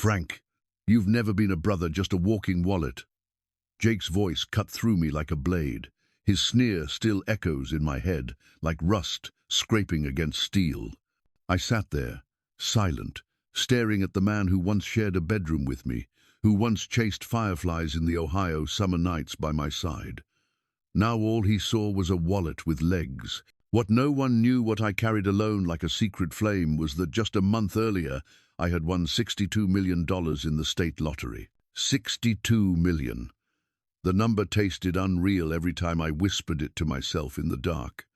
Frank, you've never been a brother, just a walking wallet." Jake's voice cut through me like a blade. His sneer still echoes in my head, like rust scraping against steel. I sat there, silent, staring at the man who once shared a bedroom with me, who once chased fireflies in the Ohio summer nights by my side. Now all he saw was a wallet with legs. What no one knew, what I carried alone like a secret flame, was that just a month earlier I had won $62 million in the state lottery. 62 million. The number tasted unreal every time I whispered it to myself in the dark.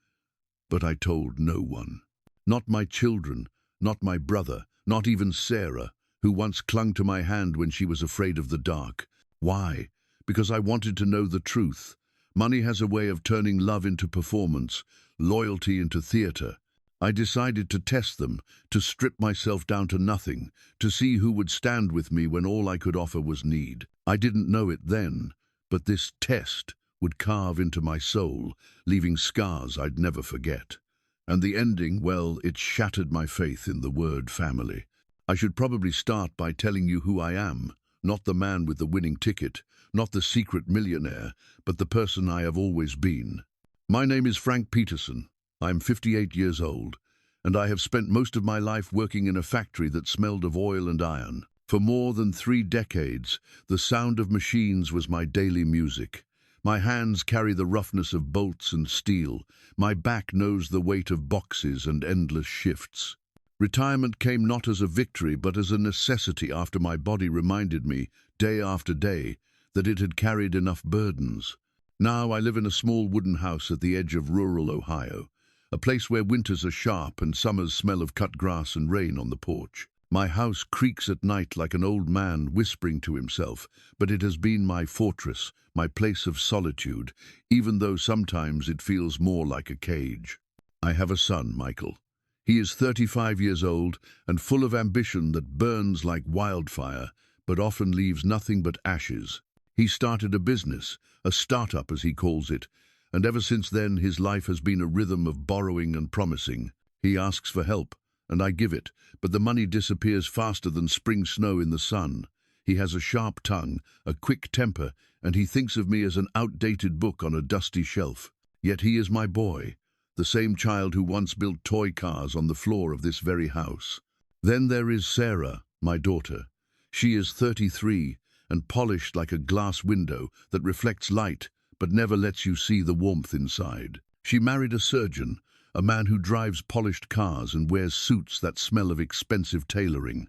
But I told no one. Not my children, not my brother, not even Sarah, who once clung to my hand when she was afraid of the dark. Why? Because I wanted to know the truth. Money has a way of turning love into performance, loyalty into theater. I decided to test them, to strip myself down to nothing, to see who would stand with me when all I could offer was need. I didn't know it then, but this test would carve into my soul, leaving scars I'd never forget. And the ending, well, it shattered my faith in the word family. I should probably start by telling you who I am, not the man with the winning ticket, not the secret millionaire, but the person I have always been. My name is Frank Peterson. I am 58 years old, and I have spent most of my life working in a factory that smelled of oil and iron. For more than 3 decades, the sound of machines was my daily music. My hands carry the roughness of bolts and steel. My back knows the weight of boxes and endless shifts. Retirement came not as a victory, but as a necessity after my body reminded me, day after day, that it had carried enough burdens. Now I live in a small wooden house at the edge of rural Ohio, a place where winters are sharp and summers smell of cut grass and rain on the porch. My house creaks at night like an old man whispering to himself, but it has been my fortress, my place of solitude, even though sometimes it feels more like a cage. I have a son, Michael. He is 35 years old and full of ambition that burns like wildfire, but often leaves nothing but ashes. He started a business, a startup as he calls it, and ever since then his life has been a rhythm of borrowing and promising. He asks for help, and I give it, but the money disappears faster than spring snow in the sun. He has a sharp tongue, a quick temper, and he thinks of me as an outdated book on a dusty shelf. Yet he is my boy, the same child who once built toy cars on the floor of this very house. Then there is Sarah, my daughter. She is 33 and polished like a glass window that reflects light but never lets you see the warmth inside. She married a surgeon, a man who drives polished cars and wears suits that smell of expensive tailoring.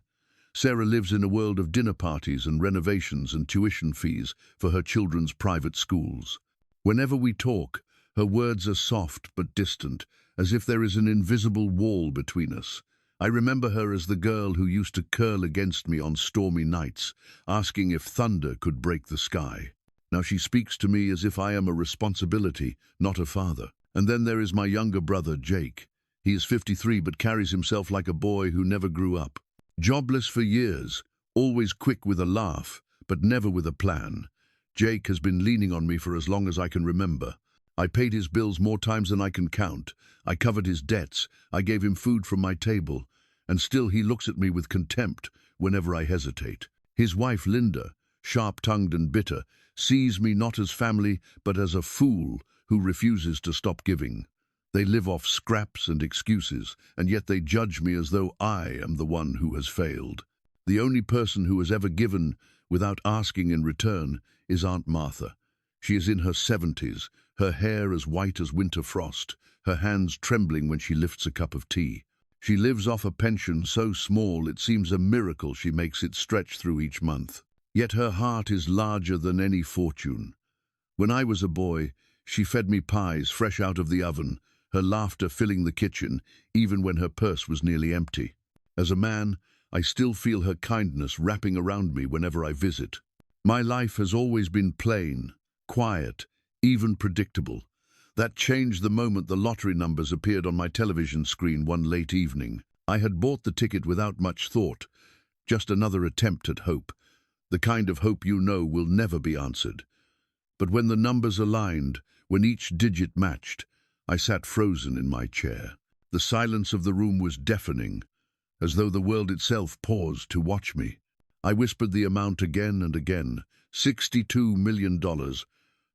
Sarah lives in a world of dinner parties and renovations and tuition fees for her children's private schools. Whenever we talk, her words are soft but distant, as if there is an invisible wall between us. I remember her as the girl who used to curl against me on stormy nights, asking if thunder could break the sky. Now she speaks to me as if I am a responsibility, not a father. And then there is my younger brother, Jake. He is 53 but carries himself like a boy who never grew up. Jobless for years, always quick with a laugh, but never with a plan. Jake has been leaning on me for as long as I can remember. I paid his bills more times than I can count. I covered his debts. I gave him food from my table. And still he looks at me with contempt whenever I hesitate. His wife, Linda, sharp-tongued and bitter, sees me not as family but as a fool who refuses to stop giving. They live off scraps and excuses, and yet they judge me as though I am the one who has failed. The only person who has ever given without asking in return is Aunt Martha. She is in her 70s, her hair as white as winter frost, her hands trembling when she lifts a cup of tea. She lives off a pension so small it seems a miracle she makes it stretch through each month. Yet her heart is larger than any fortune. When I was a boy, she fed me pies fresh out of the oven, her laughter filling the kitchen, even when her purse was nearly empty. As a man, I still feel her kindness wrapping around me whenever I visit. My life has always been plain, quiet, even predictable. That changed the moment the lottery numbers appeared on my television screen one late evening. I had bought the ticket without much thought, just another attempt at hope, the kind of hope you know will never be answered. But when the numbers aligned, when each digit matched, I sat frozen in my chair. The silence of the room was deafening, as though the world itself paused to watch me. I whispered the amount again and again, $62 million,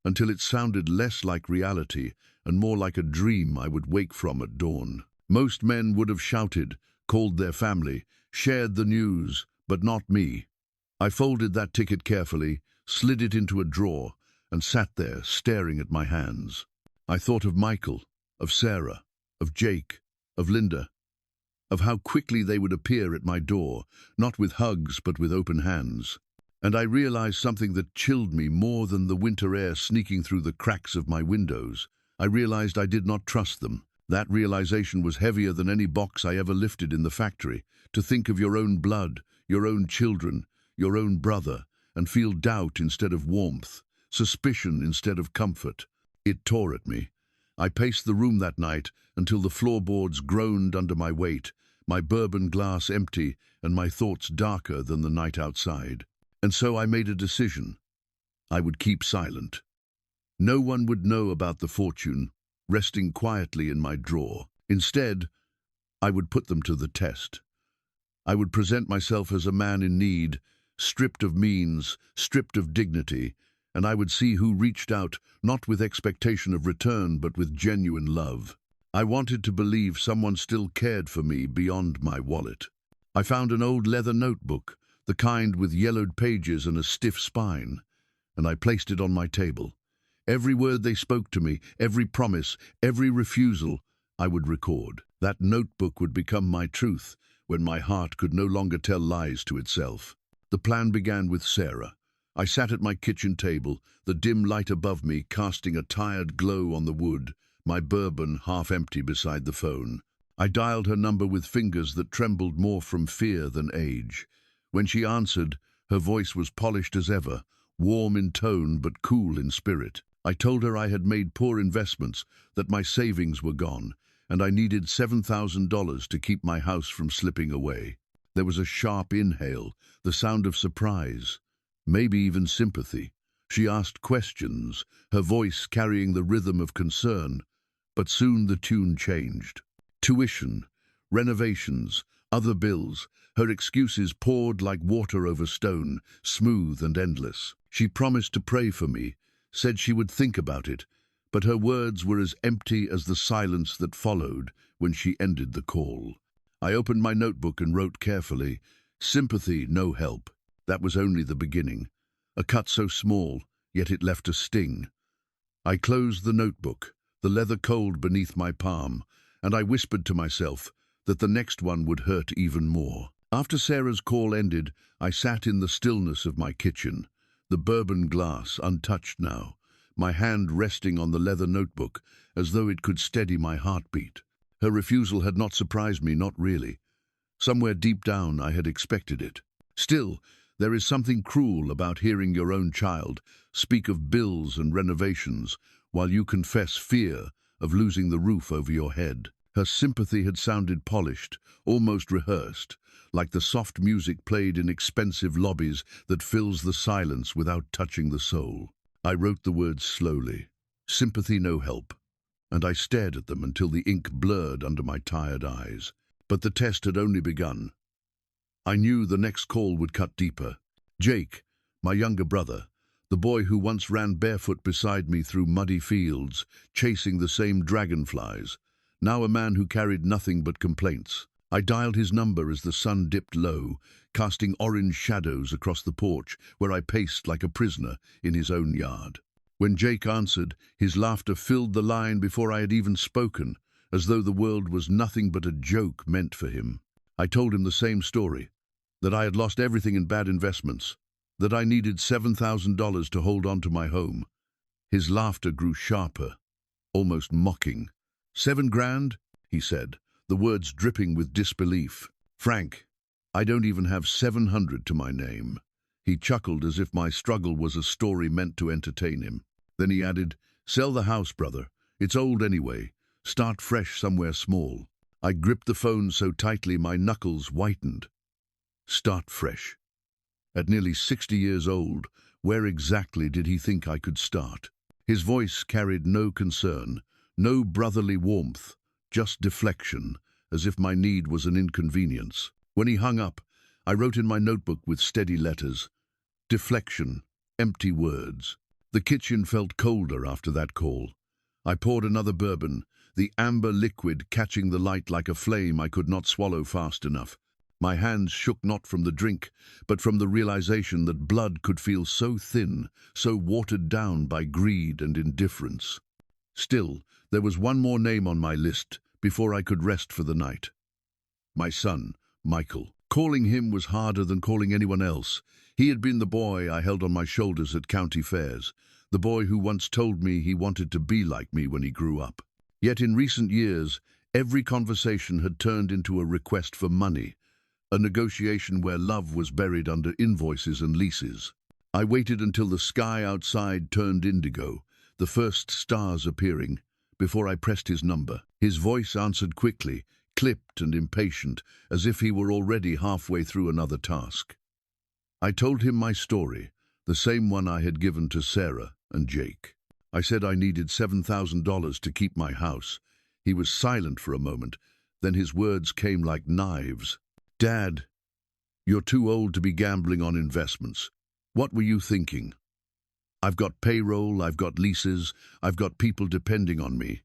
until it sounded less like reality and more like a dream I would wake from at dawn. Most men would have shouted, called their family, shared the news, but not me. I folded that ticket carefully, slid it into a drawer, and sat there staring at my hands. I thought of Michael, of Sarah, of Jake, of Linda, of how quickly they would appear at my door, not with hugs but with open hands. And I realized something that chilled me more than the winter air sneaking through the cracks of my windows. I realized I did not trust them. That realization was heavier than any box I ever lifted in the factory. To think of your own blood, your own children, your own brother, and feel doubt instead of warmth, suspicion instead of comfort. It tore at me. I paced the room that night until the floorboards groaned under my weight, my bourbon glass empty and my thoughts darker than the night outside. And so I made a decision. I would keep silent. No one would know about the fortune, resting quietly in my drawer. Instead, I would put them to the test. I would present myself as a man in need, stripped of means, stripped of dignity, and I would see who reached out, not with expectation of return, but with genuine love. I wanted to believe someone still cared for me beyond my wallet. I found an old leather notebook, the kind with yellowed pages and a stiff spine, and I placed it on my table. Every word they spoke to me, every promise, every refusal, I would record. That notebook would become my truth when my heart could no longer tell lies to itself. The plan began with Sarah. I sat at my kitchen table, the dim light above me casting a tired glow on the wood, my bourbon half empty beside the phone. I dialed her number with fingers that trembled more from fear than age. When she answered, her voice was polished as ever, warm in tone but cool in spirit. I told her I had made poor investments, that my savings were gone, and I needed $7,000 to keep my house from slipping away. There was a sharp inhale, the sound of surprise, maybe even sympathy. She asked questions, her voice carrying the rhythm of concern, but soon the tune changed. Tuition, renovations, other bills, her excuses poured like water over stone, smooth and endless. She promised to pray for me, said she would think about it, but her words were as empty as the silence that followed when she ended the call. I opened my notebook and wrote carefully, "Sympathy, no help." That was only the beginning. A cut so small, yet it left a sting. I closed the notebook, the leather cold beneath my palm, and I whispered to myself that the next one would hurt even more. After Sarah's call ended, I sat in the stillness of my kitchen, the bourbon glass untouched now, my hand resting on the leather notebook as though it could steady my heartbeat. Her refusal had not surprised me, not really. Somewhere deep down I had expected it. Still, there is something cruel about hearing your own child speak of bills and renovations while you confess fear of losing the roof over your head. Her sympathy had sounded polished, almost rehearsed, like the soft music played in expensive lobbies that fills the silence without touching the soul. I wrote the words slowly, "Sympathy, no help," and I stared at them until the ink blurred under my tired eyes. But the test had only begun. I knew the next call would cut deeper. Jake, my younger brother, the boy who once ran barefoot beside me through muddy fields, chasing the same dragonflies, now a man who carried nothing but complaints. I dialed his number as the sun dipped low, casting orange shadows across the porch where I paced like a prisoner in his own yard. When Jake answered, his laughter filled the line before I had even spoken, as though the world was nothing but a joke meant for him. I told him the same story, that I had lost everything in bad investments, that I needed $7,000 to hold on to my home. His laughter grew sharper, almost mocking. $7,000, he said, the words dripping with disbelief. "Frank, I don't even have 700 to my name." He chuckled as if my struggle was a story meant to entertain him. Then he added, "Sell the house, brother. It's old anyway. Start fresh somewhere small." I gripped the phone so tightly my knuckles whitened. Start fresh. At nearly 60 years old, where exactly did he think I could start? His voice carried no concern, no brotherly warmth, just deflection, as if my need was an inconvenience. When he hung up, I wrote in my notebook with steady letters. Deflection, empty words. The kitchen felt colder after that call. I poured another bourbon, the amber liquid catching the light like a flame I could not swallow fast enough. My hands shook not from the drink, but from the realization that blood could feel so thin, so watered down by greed and indifference. Still, there was one more name on my list before I could rest for the night. My son, Michael. Calling him was harder than calling anyone else. He had been the boy I held on my shoulders at county fairs, the boy who once told me he wanted to be like me when he grew up. Yet in recent years, every conversation had turned into a request for money, a negotiation where love was buried under invoices and leases. I waited until the sky outside turned indigo, the first stars appearing, before I pressed his number. His voice answered quickly, clipped and impatient, as if he were already halfway through another task. I told him my story, the same one I had given to Sarah and Jake. I said I needed $7,000 to keep my house. He was silent for a moment, then his words came like knives. Dad, you're too old to be gambling on investments. What were you thinking? I've got payroll, I've got leases, I've got people depending on me.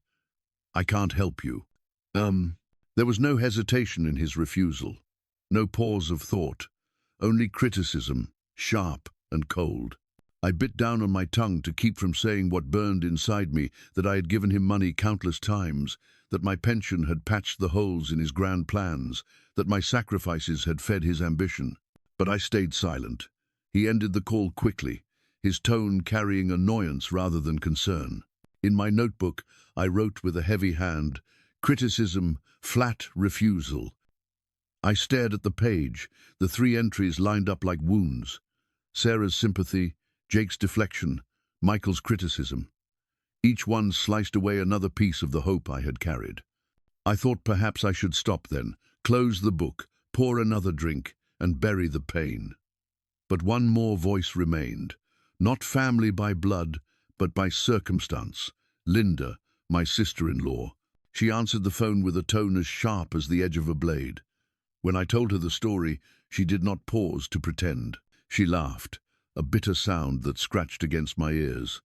I can't help you. There was no hesitation in his refusal, no pause of thought, only criticism, sharp and cold. I bit down on my tongue to keep from saying what burned inside me, that I had given him money countless times, that my pension had patched the holes in his grand plans, that my sacrifices had fed his ambition. But I stayed silent. He ended the call quickly, his tone carrying annoyance rather than concern. In my notebook, I wrote with a heavy hand, criticism, flat refusal. I stared at the page, the 3 entries lined up like wounds. Sarah's sympathy, Jake's deflection, Michael's criticism. Each one sliced away another piece of the hope I had carried. I thought perhaps I should stop then, close the book, pour another drink, and bury the pain. But one more voice remained, not family by blood, but by circumstance. Linda, my sister-in-law. She answered the phone with a tone as sharp as the edge of a blade. When I told her the story, she did not pause to pretend. She laughed, a bitter sound that scratched against my ears.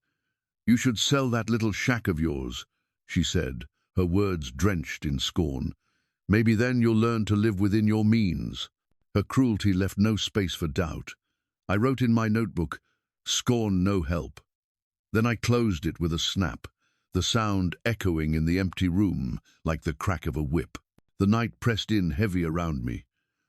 "You should sell that little shack of yours," she said, her words drenched in scorn. "Maybe then you'll learn to live within your means." Her cruelty left no space for doubt. I wrote in my notebook, "Scorn no help." Then I closed it with a snap, the sound echoing in the empty room like the crack of a whip. The night pressed in heavy around me.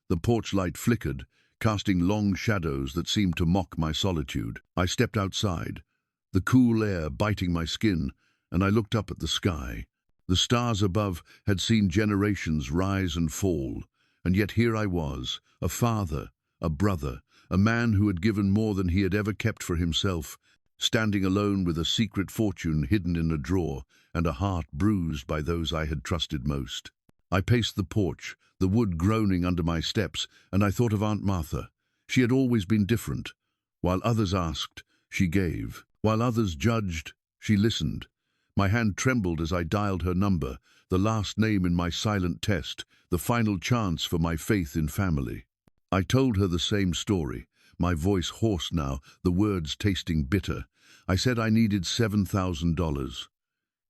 The porch light flickered, casting long shadows that seemed to mock my solitude. I stepped outside, the cool air biting my skin, and I looked up at the sky. The stars above had seen generations rise and fall, and yet here I was, a father, a brother, a man who had given more than he had ever kept for himself, standing alone with a secret fortune hidden in a drawer and a heart bruised by those I had trusted most. I paced the porch, the wood groaning under my steps, and I thought of Aunt Martha. She had always been different. While others asked, she gave. While others judged, she listened. My hand trembled as I dialed her number, the last name in my silent test, the final chance for my faith in family. I told her the same story, my voice hoarse now, the words tasting bitter. I said I needed $7,000.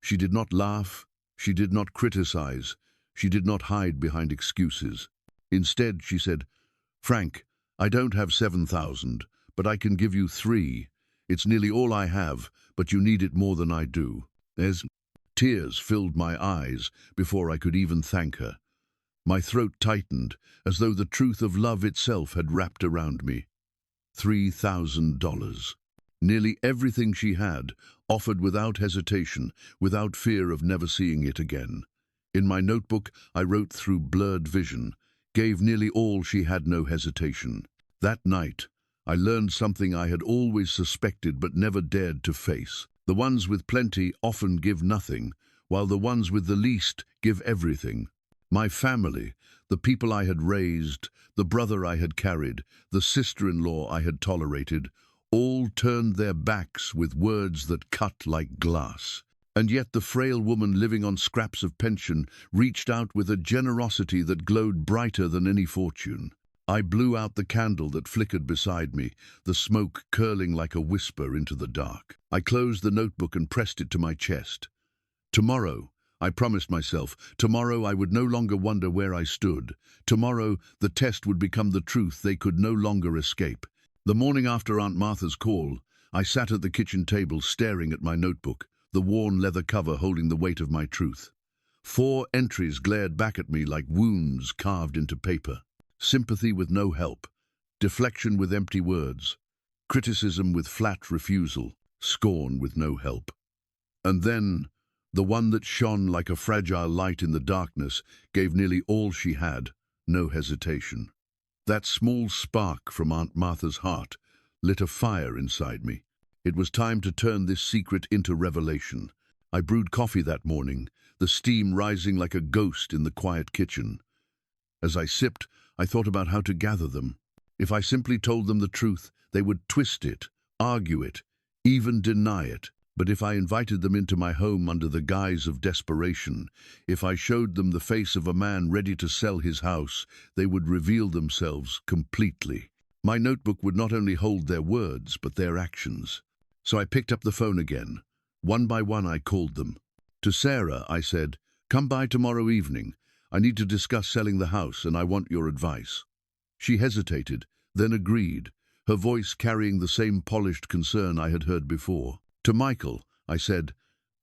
She did not laugh, she did not criticize, she did not hide behind excuses. Instead, she said, "Frank, I don't have 7,000, but I can give you 3. It's nearly all I have, but you need it more than I do." Tears filled my eyes before I could even thank her. My throat tightened, as though the truth of love itself had wrapped around me. $3,000. Nearly everything she had, offered without hesitation, without fear of never seeing it again. In my notebook, I wrote through blurred vision, gave nearly all she had no hesitation. That night, I learned something I had always suspected but never dared to face. The ones with plenty often give nothing, while the ones with the least give everything. My family, the people I had raised, the brother I had carried, the sister-in-law I had tolerated, all turned their backs with words that cut like glass. And yet the frail woman living on scraps of pension reached out with a generosity that glowed brighter than any fortune. I blew out the candle that flickered beside me, the smoke curling like a whisper into the dark. I closed the notebook and pressed it to my chest. Tomorrow, I promised myself, tomorrow I would no longer wonder where I stood. Tomorrow, the test would become the truth they could no longer escape. The morning after Aunt Martha's call, I sat at the kitchen table staring at my notebook, the worn leather cover holding the weight of my truth. 4 entries glared back at me like wounds carved into paper. Sympathy with no help, deflection with empty words, criticism with flat refusal, scorn with no help. And then, the one that shone like a fragile light in the darkness gave nearly all she had, no hesitation. That small spark from Aunt Martha's heart lit a fire inside me. It was time to turn this secret into revelation. I brewed coffee that morning, the steam rising like a ghost in the quiet kitchen. As I sipped, I thought about how to gather them. If I simply told them the truth, they would twist it, argue it, even deny it. But if I invited them into my home under the guise of desperation, if I showed them the face of a man ready to sell his house, they would reveal themselves completely. My notebook would not only hold their words, but their actions. So I picked up the phone again. One by one I called them. To Sarah, I said, "Come by tomorrow evening. I need to discuss selling the house and I want your advice." She hesitated, then agreed, her voice carrying the same polished concern I had heard before. To Michael, I said,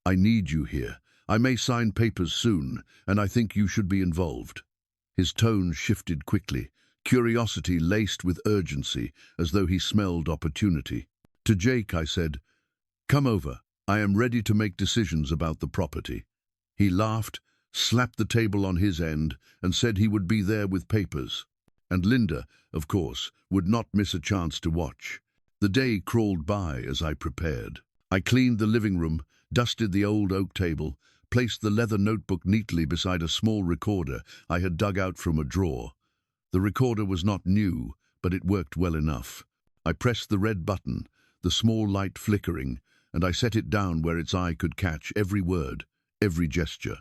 "I need you here. I may sign papers soon, and I think you should be involved." His tone shifted quickly, curiosity laced with urgency, as though he smelled opportunity. To Jake, I said, "Come over. I am ready to make decisions about the property." He laughed, slapped the table on his end, and said he would be there with papers. And Linda, of course, would not miss a chance to watch. The day crawled by as I prepared. I cleaned the living room, dusted the old oak table, placed the leather notebook neatly beside a small recorder I had dug out from a drawer. The recorder was not new, but it worked well enough. I pressed the red button, the small light flickering, and I set it down where its eye could catch every word, every gesture.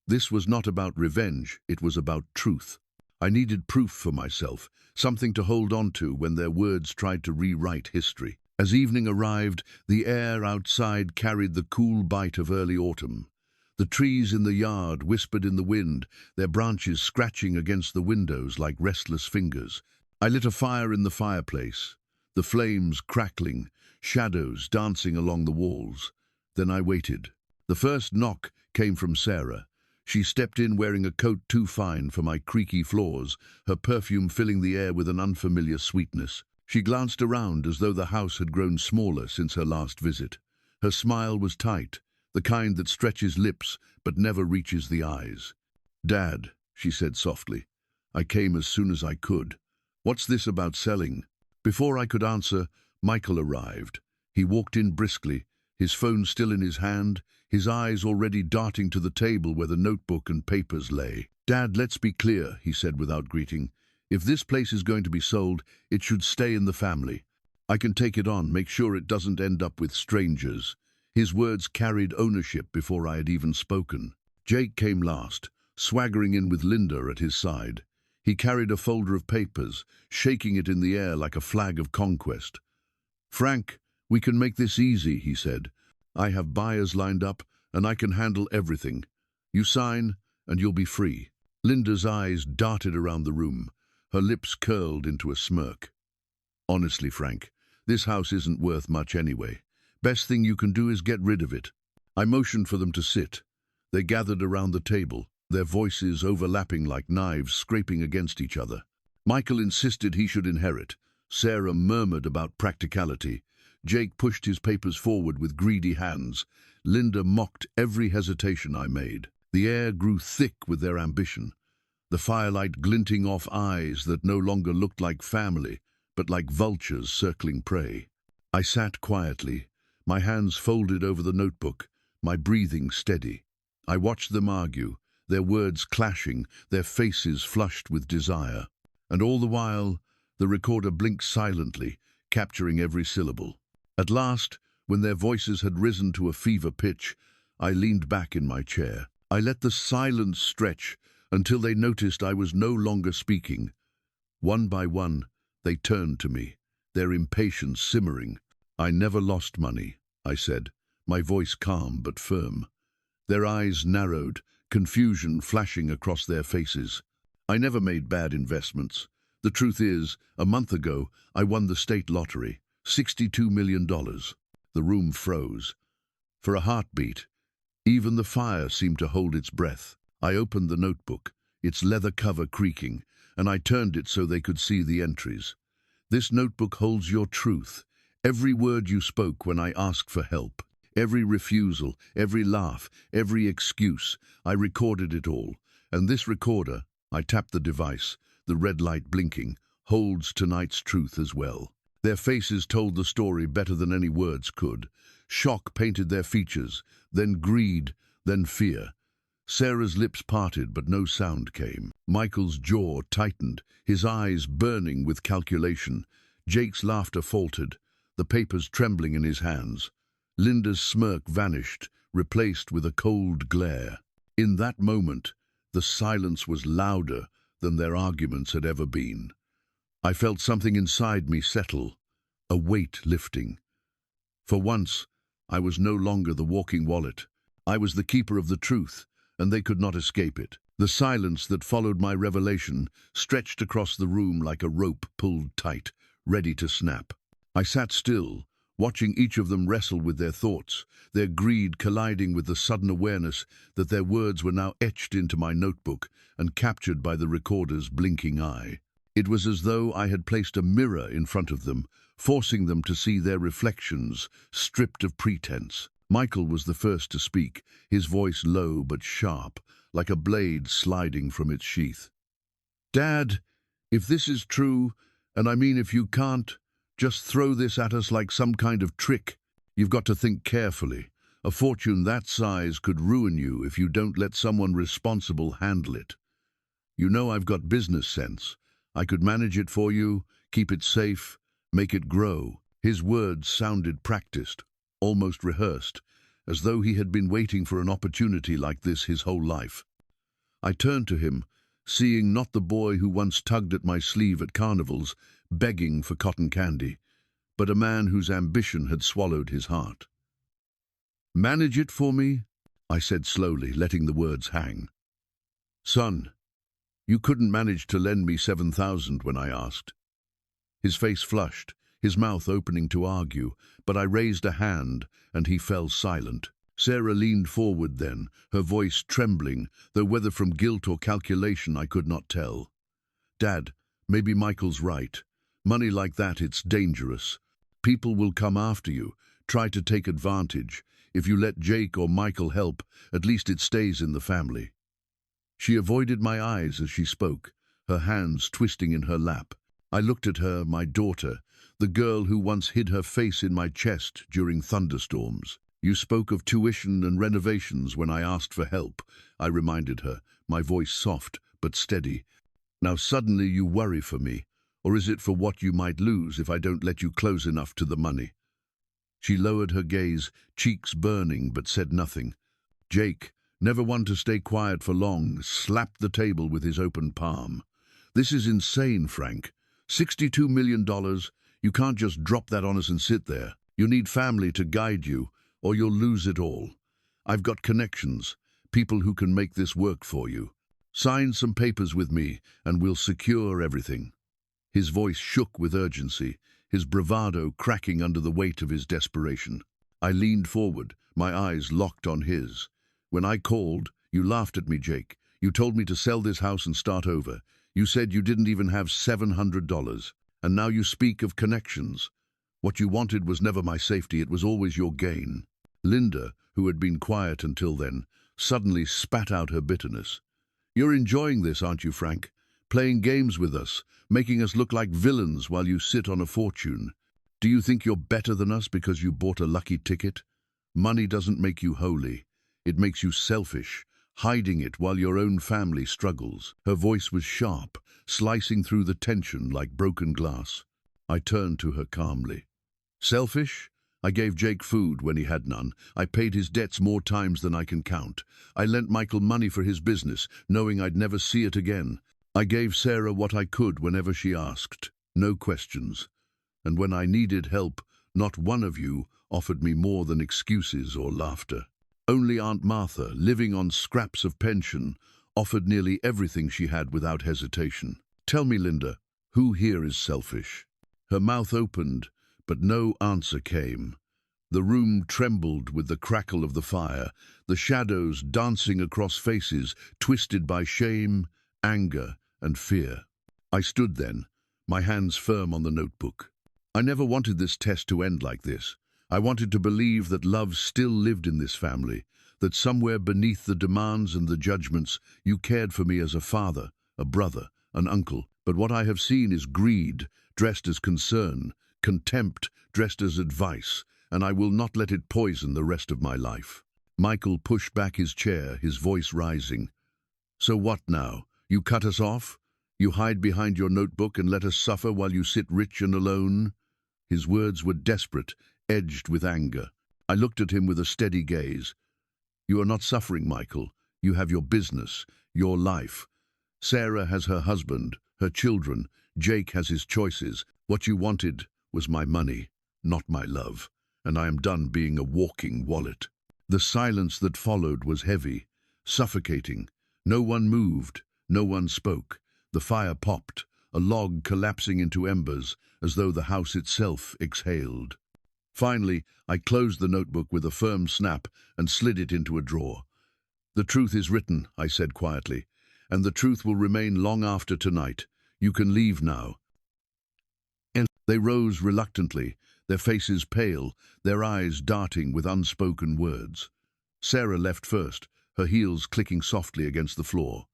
This was not about revenge, it was about truth. I needed proof for myself, something to hold on to when their words tried to rewrite history. As evening arrived, the air outside carried the cool bite of early autumn. The trees in the yard whispered in the wind, their branches scratching against the windows like restless fingers. I lit a fire in the fireplace, the flames crackling, shadows dancing along the walls. Then I waited. The first knock came from Sarah. She stepped in wearing a coat too fine for my creaky floors, her perfume filling the air with an unfamiliar sweetness. She glanced around as though the house had grown smaller since her last visit. Her smile was tight, the kind that stretches lips but never reaches the eyes. "Dad," she said softly, "I came as soon as I could. What's this about selling?" Before I could answer, Michael arrived. He walked in briskly, his phone still in his hand, his eyes already darting to the table where the notebook and papers lay. "Dad, let's be clear," he said without greeting. "If this place is going to be sold, it should stay in the family. I can take it on, make sure it doesn't end up with strangers." His words carried ownership before I had even spoken. Jake came last, swaggering in with Linda at his side. He carried a folder of papers, shaking it in the air like a flag of conquest. "Frank, we can make this easy," he said. "I have buyers lined up, and I can handle everything. You sign, and you'll be free." Linda's eyes darted around the room. Her lips curled into a smirk. "Honestly, Frank, this house isn't worth much anyway. Best thing you can do is get rid of it." I motioned for them to sit. They gathered around the table, their voices overlapping like knives scraping against each other. Michael insisted he should inherit. Sarah murmured about practicality. Jake pushed his papers forward with greedy hands. Linda mocked every hesitation I made. The air grew thick with their ambition, the firelight glinting off eyes that no longer looked like family, but like vultures circling prey. I sat quietly, my hands folded over the notebook, my breathing steady. I watched them argue, their words clashing, their faces flushed with desire. And all the while, the recorder blinked silently, capturing every syllable. At last, when their voices had risen to a fever pitch, I leaned back in my chair. I let the silence stretch until they noticed I was no longer speaking. One by one, they turned to me, their impatience simmering. "I never lost money," I said, my voice calm but firm. Their eyes narrowed, confusion flashing across their faces. "I never made bad investments. The truth is, a month ago, I won the state lottery, $62 million. The room froze. For a heartbeat, even the fire seemed to hold its breath. I opened the notebook, its leather cover creaking, and I turned it so they could see the entries. "This notebook holds your truth. Every word you spoke when I asked for help. Every refusal, every laugh, every excuse. I recorded it all. And this recorder," I tapped the device, the red light blinking, "holds tonight's truth as well." Their faces told the story better than any words could. Shock painted their features, then greed, then fear. Sarah's lips parted, but no sound came. Michael's jaw tightened, his eyes burning with calculation. Jake's laughter faltered, the papers trembling in his hands. Linda's smirk vanished, replaced with a cold glare. In that moment, the silence was louder than their arguments had ever been. I felt something inside me settle, a weight lifting. For once, I was no longer the walking wallet. I was the keeper of the truth, and they could not escape it. The silence that followed my revelation stretched across the room like a rope pulled tight, ready to snap. I sat still, watching each of them wrestle with their thoughts, their greed colliding with the sudden awareness that their words were now etched into my notebook and captured by the recorder's blinking eye. It was as though I had placed a mirror in front of them, forcing them to see their reflections, stripped of pretense. Michael was the first to speak, his voice low but sharp, like a blade sliding from its sheath. "Dad, if this is true, and I mean if you can't just throw this at us like some kind of trick, you've got to think carefully. A fortune that size could ruin you if you don't let someone responsible handle it. You know I've got business sense. I could manage it for you, keep it safe, make it grow." His words sounded practiced, almost rehearsed, as though he had been waiting for an opportunity like this his whole life. I turned to him, seeing not the boy who once tugged at my sleeve at carnivals, begging for cotton candy, but a man whose ambition had swallowed his heart. "Manage it for me?" I said slowly, letting the words hang. "Son, you couldn't manage to lend me $7,000 when I asked." His face flushed, his mouth opening to argue, but I raised a hand and he fell silent. Sarah leaned forward then, her voice trembling, though whether from guilt or calculation I could not tell. "Dad, maybe Michael's right. Money like that, it's dangerous. People will come after you, try to take advantage. If you let Jake or Michael help, at least it stays in the family." She avoided my eyes as she spoke, her hands twisting in her lap. I looked at her, my daughter, the girl who once hid her face in my chest during thunderstorms. "You spoke of tuition and renovations when I asked for help," I reminded her, my voice soft but steady. "Now suddenly you worry for me, or is it for what you might lose if I don't let you close enough to the money?" She lowered her gaze, cheeks burning, but said nothing. Jake, never one to stay quiet for long, slapped the table with his open palm. "This is insane, Frank. $62 million. You can't just drop that on us and sit there. You need family to guide you, or you'll lose it all. I've got connections, people who can make this work for you. Sign some papers with me, and we'll secure everything." His voice shook with urgency, his bravado cracking under the weight of his desperation. I leaned forward, my eyes locked on his. "When I called, you laughed at me, Jake. You told me to sell this house and start over. You said you didn't even have $700. And now you speak of connections. What you wanted was never my safety, it was always your gain." Linda, who had been quiet until then, suddenly spat out her bitterness. "You're enjoying this, aren't you, Frank? Playing games with us, making us look like villains while you sit on a fortune. Do you think you're better than us because you bought a lucky ticket? Money doesn't make you holy. It makes you selfish, hiding it while your own family struggles." Her voice was sharp, slicing through the tension like broken glass. I turned to her calmly. "Selfish? I gave Jake food when he had none. I paid his debts more times than I can count. I lent Michael money for his business, knowing I'd never see it again. I gave Sarah what I could whenever she asked, no questions. And when I needed help, not one of you offered me more than excuses or laughter. Only Aunt Martha, living on scraps of pension, offered nearly everything she had without hesitation. Tell me, Linda, who here is selfish? Her mouth opened, but no answer came. The room trembled with the crackle of the fire, the shadows dancing across faces twisted by shame, anger, and fear. I stood then, my hands firm on the notebook. I never wanted this test to end like this. I wanted to believe that love still lived in this family, that somewhere beneath the demands and the judgments, you cared for me as a father, a brother, an uncle. But what I have seen is greed, dressed as concern, contempt, dressed as advice, and I will not let it poison the rest of my life. Michael pushed back his chair, his voice rising. So what now? You cut us off? You hide behind your notebook and let us suffer while you sit rich and alone? His words were desperate, edged with anger. I looked at him with a steady gaze. You are not suffering, Michael. You have your business, your life. Sarah has her husband, her children. Jake has his choices. What you wanted was my money, not my love, and I am done being a walking wallet. The silence that followed was heavy, suffocating. No one moved, no one spoke. The fire popped, a log collapsing into embers, as though the house itself exhaled. Finally, I closed the notebook with a firm snap and slid it into a drawer. The truth is written, I said quietly, and the truth will remain long after tonight. You can leave now. And they rose reluctantly, their faces pale, their eyes darting with unspoken words. Sarah left first, her heels clicking softly against the floor.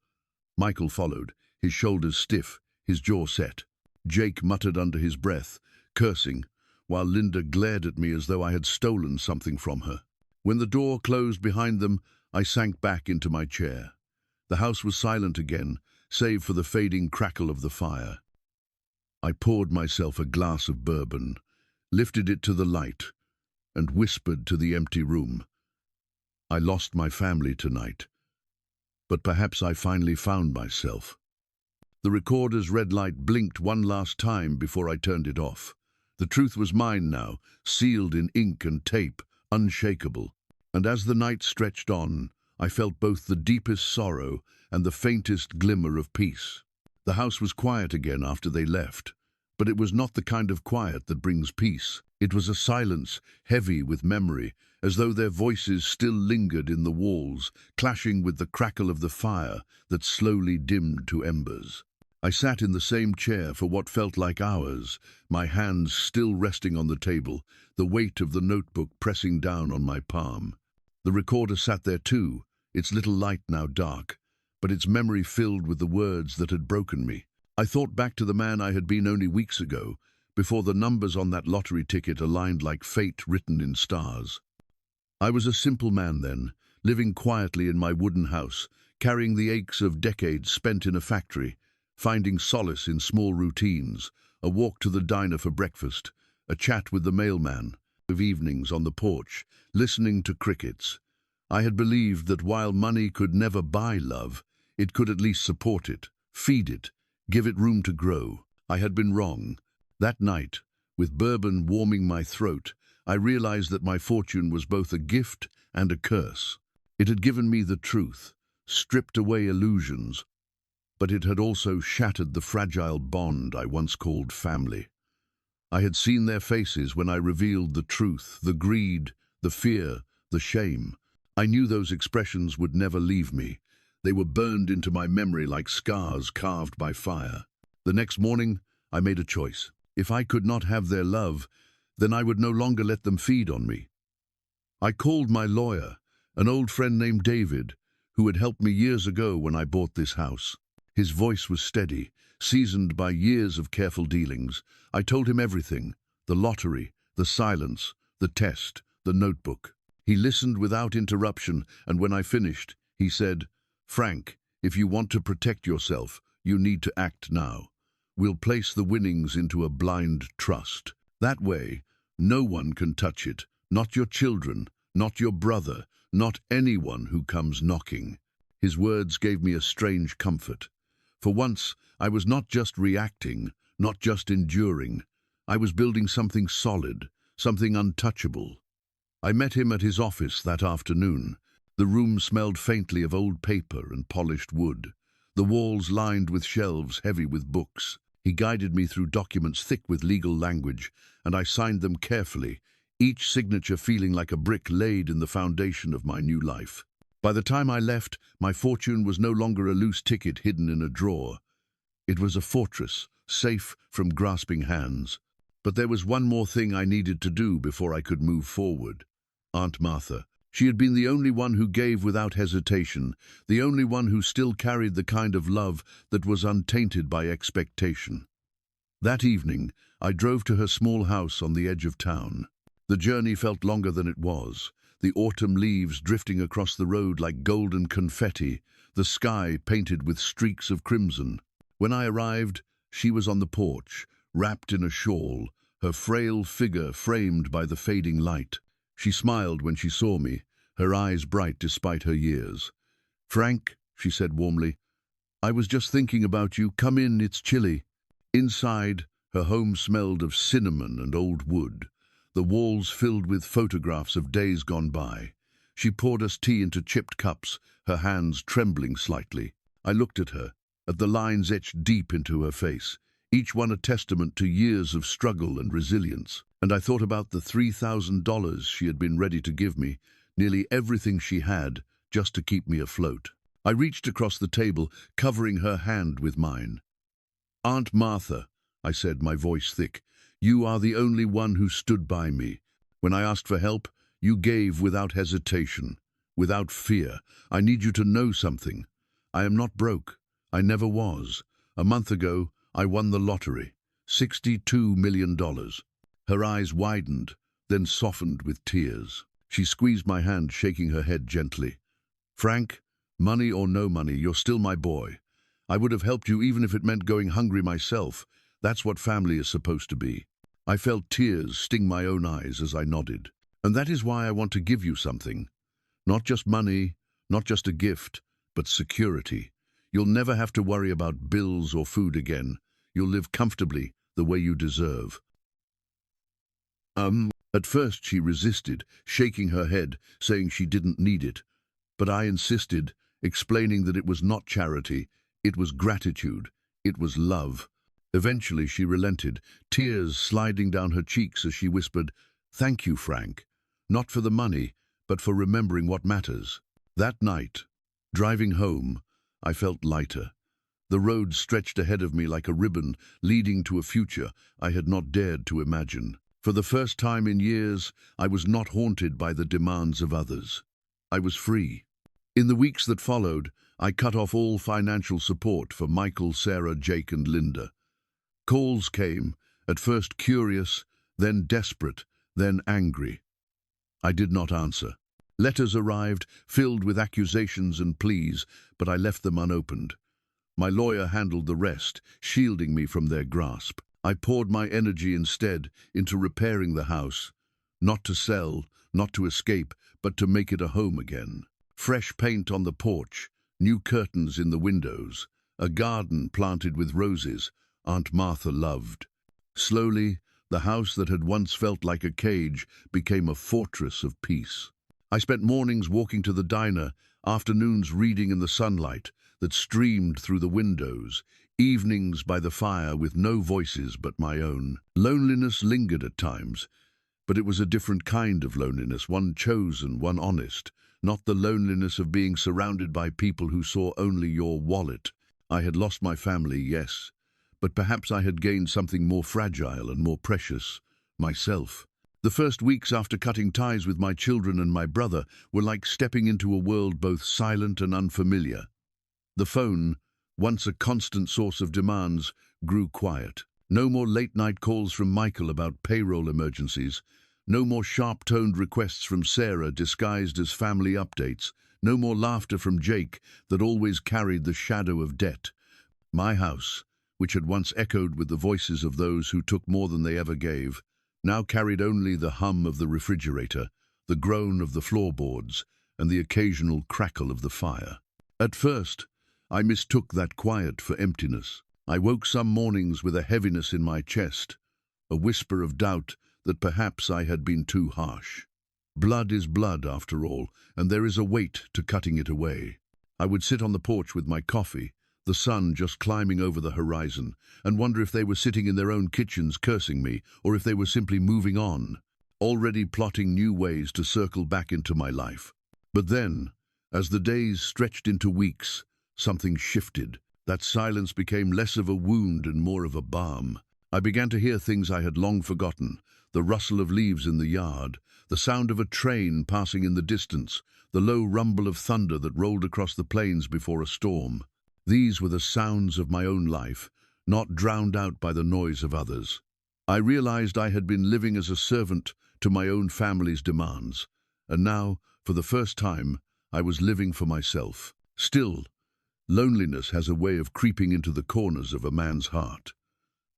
Michael followed, his shoulders stiff, his jaw set. Jake muttered under his breath, cursing, while Linda glared at me as though I had stolen something from her. When the door closed behind them, I sank back into my chair. The house was silent again, save for the fading crackle of the fire. I poured myself a glass of bourbon, lifted it to the light, and whispered to the empty room. I lost my family tonight, but perhaps I finally found myself. The recorder's red light blinked one last time before I turned it off. The truth was mine now, sealed in ink and tape, unshakable. And as the night stretched on, I felt both the deepest sorrow and the faintest glimmer of peace. The house was quiet again after they left, but it was not the kind of quiet that brings peace. It was a silence heavy with memory, as though their voices still lingered in the walls, clashing with the crackle of the fire that slowly dimmed to embers. I sat in the same chair for what felt like hours, my hands still resting on the table, the weight of the notebook pressing down on my palm. The recorder sat there too, its little light now dark, but its memory filled with the words that had broken me. I thought back to the man I had been only weeks ago, before the numbers on that lottery ticket aligned like fate written in stars. I was a simple man then, living quietly in my wooden house, carrying the aches of decades spent in a factory, finding solace in small routines, a walk to the diner for breakfast, a chat with the mailman, of evenings on the porch, listening to crickets. I had believed that while money could never buy love, it could at least support it, feed it, give it room to grow. I had been wrong. That night, with bourbon warming my throat, I realized that my fortune was both a gift and a curse. It had given me the truth, stripped away illusions, but it had also shattered the fragile bond I once called family. I had seen their faces when I revealed the truth, the greed, the fear, the shame. I knew those expressions would never leave me. They were burned into my memory like scars carved by fire. The next morning, I made a choice. If I could not have their love, then I would no longer let them feed on me. I called my lawyer, an old friend named David, who had helped me years ago when I bought this house. His voice was steady, seasoned by years of careful dealings. I told him everything, the lottery, the silence, the test, the notebook. He listened without interruption, and when I finished, he said, "Frank, if you want to protect yourself, you need to act now. We'll place the winnings into a blind trust. That way, no one can touch it, not your children, not your brother, not anyone who comes knocking." His words gave me a strange comfort. For once, I was not just reacting, not just enduring. I was building something solid, something untouchable. I met him at his office that afternoon. The room smelled faintly of old paper and polished wood, the walls lined with shelves heavy with books. He guided me through documents thick with legal language, and I signed them carefully, each signature feeling like a brick laid in the foundation of my new life. By the time I left, my fortune was no longer a loose ticket hidden in a drawer. It was a fortress, safe from grasping hands. But there was one more thing I needed to do before I could move forward. Aunt Martha. She had been the only one who gave without hesitation, the only one who still carried the kind of love that was untainted by expectation. That evening, I drove to her small house on the edge of town. The journey felt longer than it was, the autumn leaves drifting across the road like golden confetti, the sky painted with streaks of crimson. When I arrived, she was on the porch, wrapped in a shawl, her frail figure framed by the fading light. She smiled when she saw me, her eyes bright despite her years. "Frank," she said warmly, "I was just thinking about you. Come in, it's chilly." Inside, her home smelled of cinnamon and old wood, the walls filled with photographs of days gone by. She poured us tea into chipped cups, her hands trembling slightly. I looked at her, at the lines etched deep into her face, each one a testament to years of struggle and resilience. And I thought about the $3,000 she had been ready to give me, nearly everything she had, just to keep me afloat. I reached across the table, covering her hand with mine. "Aunt Martha," I said, my voice thick, "you are the only one who stood by me. When I asked for help, you gave without hesitation, without fear. I need you to know something. I am not broke. I never was. A month ago, I won the lottery. $62 million. Her eyes widened, then softened with tears. She squeezed my hand, shaking her head gently. "Frank, money or no money, you're still my boy. I would have helped you even if it meant going hungry myself. That's what family is supposed to be." I felt tears sting my own eyes as I nodded. "And that is why I want to give you something. Not just money, not just a gift, but security. You'll never have to worry about bills or food again. You'll live comfortably, the way you deserve." At first she resisted, shaking her head, saying she didn't need it. But I insisted, explaining that it was not charity, it was gratitude, it was love. Eventually she relented, tears sliding down her cheeks as she whispered, "Thank you, Frank. Not for the money, but for remembering what matters." That night, driving home, I felt lighter. The road stretched ahead of me like a ribbon, leading to a future I had not dared to imagine. For the first time in years, I was not haunted by the demands of others. I was free. In the weeks that followed, I cut off all financial support for Michael, Sarah, Jake, and Linda. Calls came, at first curious, then desperate, then angry. I did not answer. Letters arrived, filled with accusations and pleas, but I left them unopened. My lawyer handled the rest, shielding me from their grasp. I poured my energy instead into repairing the house, not to sell, not to escape, but to make it a home again. Fresh paint on the porch, new curtains in the windows, a garden planted with roses Aunt Martha loved. Slowly, the house that had once felt like a cage became a fortress of peace. I spent mornings walking to the diner, afternoons reading in the sunlight that streamed through the windows, evenings by the fire with no voices but my own. Loneliness lingered at times, but it was a different kind of loneliness, one chosen, one honest, not the loneliness of being surrounded by people who saw only your wallet. I had lost my family, yes, but perhaps I had gained something more fragile and more precious, myself. The first weeks after cutting ties with my children and my brother were like stepping into a world both silent and unfamiliar. The phone, once a constant source of demands, grew quiet. No more late-night calls from Michael about payroll emergencies. No more sharp-toned requests from Sarah disguised as family updates. No more laughter from Jake that always carried the shadow of debt. My house, which had once echoed with the voices of those who took more than they ever gave, now carried only the hum of the refrigerator, the groan of the floorboards, and the occasional crackle of the fire. At first, I mistook that quiet for emptiness. I woke some mornings with a heaviness in my chest, a whisper of doubt that perhaps I had been too harsh. Blood is blood, after all, and there is a weight to cutting it away. I would sit on the porch with my coffee, the sun just climbing over the horizon, and wonder if they were sitting in their own kitchens cursing me, or if they were simply moving on, already plotting new ways to circle back into my life. But then, as the days stretched into weeks, something shifted. That silence became less of a wound and more of a balm. I began to hear things I had long forgotten, the rustle of leaves in the yard, the sound of a train passing in the distance, the low rumble of thunder that rolled across the plains before a storm. These were the sounds of my own life, not drowned out by the noise of others. I realized I had been living as a servant to my own family's demands, and now, for the first time, I was living for myself. Still, loneliness has a way of creeping into the corners of a man's heart.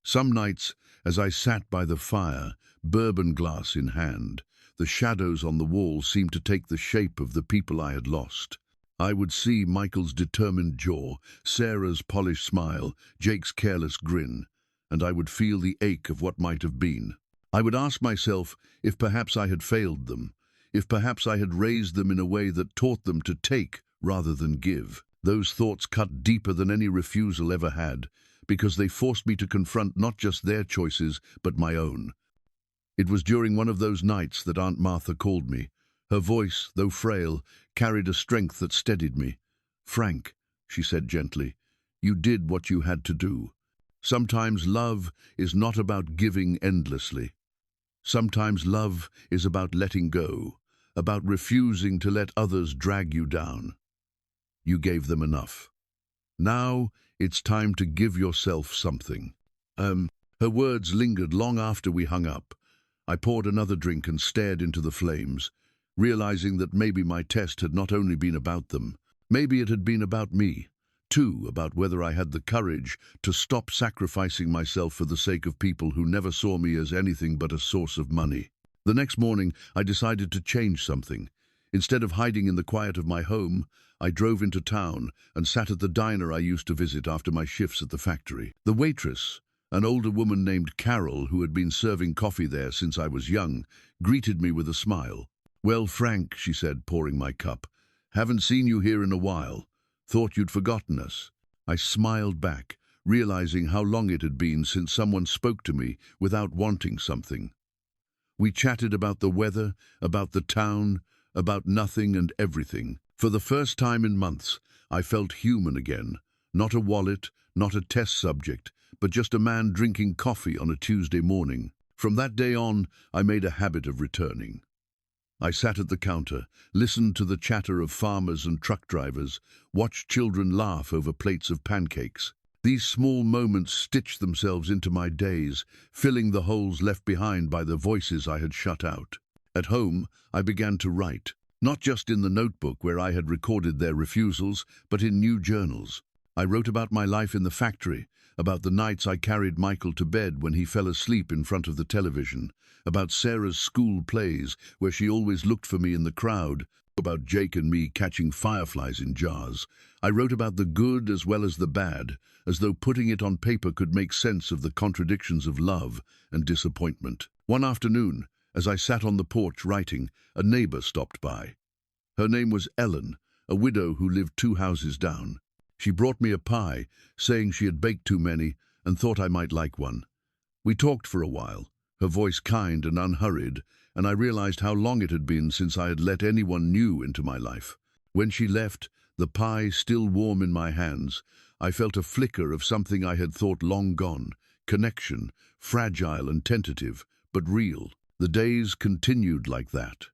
Some nights, as I sat by the fire, bourbon glass in hand, the shadows on the wall seemed to take the shape of the people I had lost. I would see Michael's determined jaw, Sarah's polished smile, Jake's careless grin, and I would feel the ache of what might have been. I would ask myself if perhaps I had failed them, if perhaps I had raised them in a way that taught them to take rather than give. Those thoughts cut deeper than any refusal ever had, because they forced me to confront not just their choices, but my own. It was during one of those nights that Aunt Martha called me. Her voice, though frail, carried a strength that steadied me. "Frank," she said gently, "you did what you had to do. Sometimes love is not about giving endlessly. Sometimes love is about letting go, about refusing to let others drag you down. You gave them enough. Now it's time to give yourself something." Her words lingered long after we hung up. I poured another drink and stared into the flames, realizing that maybe my test had not only been about them, maybe it had been about me, too, about whether I had the courage to stop sacrificing myself for the sake of people who never saw me as anything but a source of money. The next morning, I decided to change something. Instead of hiding in the quiet of my home, I drove into town and sat at the diner I used to visit after my shifts at the factory. The waitress, an older woman named Carol, who had been serving coffee there since I was young, greeted me with a smile. "Well, Frank," she said, pouring my cup, "haven't seen you here in a while. Thought you'd forgotten us." I smiled back, realizing how long it had been since someone spoke to me without wanting something. We chatted about the weather, about the town, about nothing and everything. For the first time in months, I felt human again. Not a wallet, not a test subject, but just a man drinking coffee on a Tuesday morning. From that day on, I made a habit of returning. I sat at the counter, listened to the chatter of farmers and truck drivers, watched children laugh over plates of pancakes. These small moments stitched themselves into my days, filling the holes left behind by the voices I had shut out. At home, I began to write, not just in the notebook where I had recorded their refusals, but in new journals. I wrote about my life in the factory, about the nights I carried Michael to bed when he fell asleep in front of the television, about Sarah's school plays where she always looked for me in the crowd, about Jake and me catching fireflies in jars. I wrote about the good as well as the bad, as though putting it on paper could make sense of the contradictions of love and disappointment. One afternoon, as I sat on the porch writing, a neighbor stopped by. Her name was Ellen, a widow who lived 2 houses down. She brought me a pie, saying she had baked too many and thought I might like one. We talked for a while, her voice kind and unhurried, and I realized how long it had been since I had let anyone new into my life. When she left, the pie still warm in my hands, I felt a flicker of something I had thought long gone, connection, fragile and tentative, but real. The days continued like that,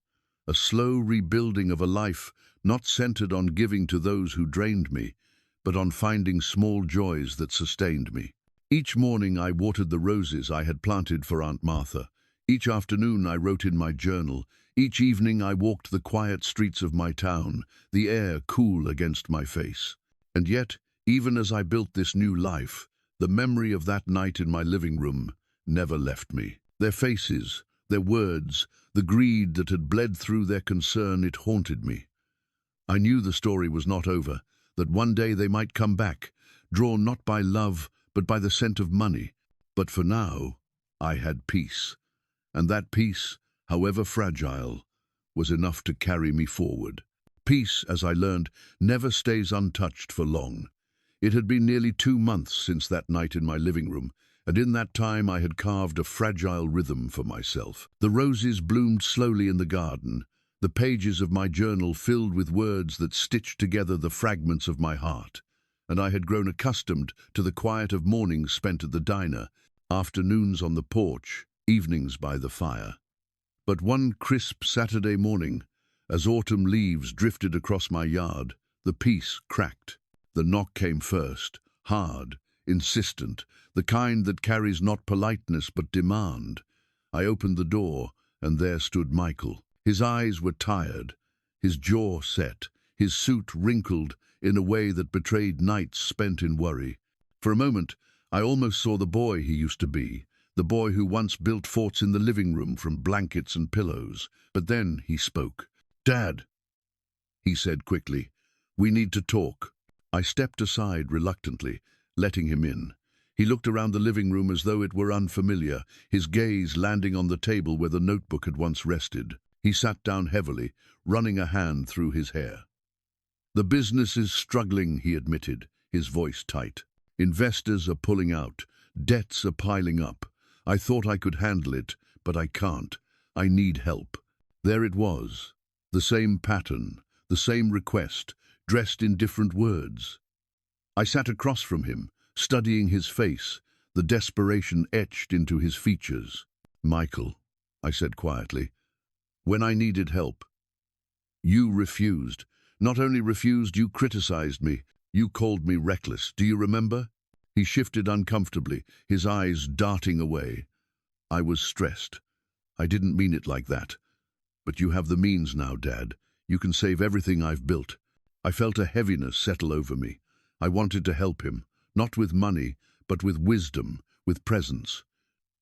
a slow rebuilding of a life not centered on giving to those who drained me, but on finding small joys that sustained me. Each morning I watered the roses I had planted for Aunt Martha. Each afternoon I wrote in my journal. Each evening I walked the quiet streets of my town, the air cool against my face. And yet, even as I built this new life, the memory of that night in my living room never left me. Their faces, their words, the greed that had bled through their concern, it haunted me. I knew the story was not over, that one day they might come back, drawn not by love, but by the scent of money. But for now, I had peace, and that peace, however fragile, was enough to carry me forward. Peace, as I learned, never stays untouched for long. It had been nearly 2 months since that night in my living room, and in that time I had carved a fragile rhythm for myself. The roses bloomed slowly in the garden, the pages of my journal filled with words that stitched together the fragments of my heart, and I had grown accustomed to the quiet of mornings spent at the diner, afternoons on the porch, evenings by the fire. But one crisp Saturday morning, as autumn leaves drifted across my yard, the peace cracked. The knock came first, hard, insistent, the kind that carries not politeness but demand. I opened the door, and there stood Michael. His eyes were tired, his jaw set, his suit wrinkled in a way that betrayed nights spent in worry. For a moment, I almost saw the boy he used to be, the boy who once built forts in the living room from blankets and pillows. But then he spoke. "Dad," he said quickly, "we need to talk." I stepped aside reluctantly, letting him in. He looked around the living room as though it were unfamiliar, his gaze landing on the table where the notebook had once rested. He sat down heavily, running a hand through his hair. "The business is struggling," he admitted, his voice tight. "Investors are pulling out. Debts are piling up. I thought I could handle it, but I can't. I need help." There it was, the same pattern, the same request, dressed in different words. I sat across from him, studying his face, the desperation etched into his features. "Michael," I said quietly, "when I needed help, you refused. Not only refused, you criticized me. You called me reckless. Do you remember?" He shifted uncomfortably, his eyes darting away. "I was stressed. I didn't mean it like that. But you have the means now, Dad. You can save everything I've built." I felt a heaviness settle over me. I wanted to help him, not with money, but with wisdom, with presence.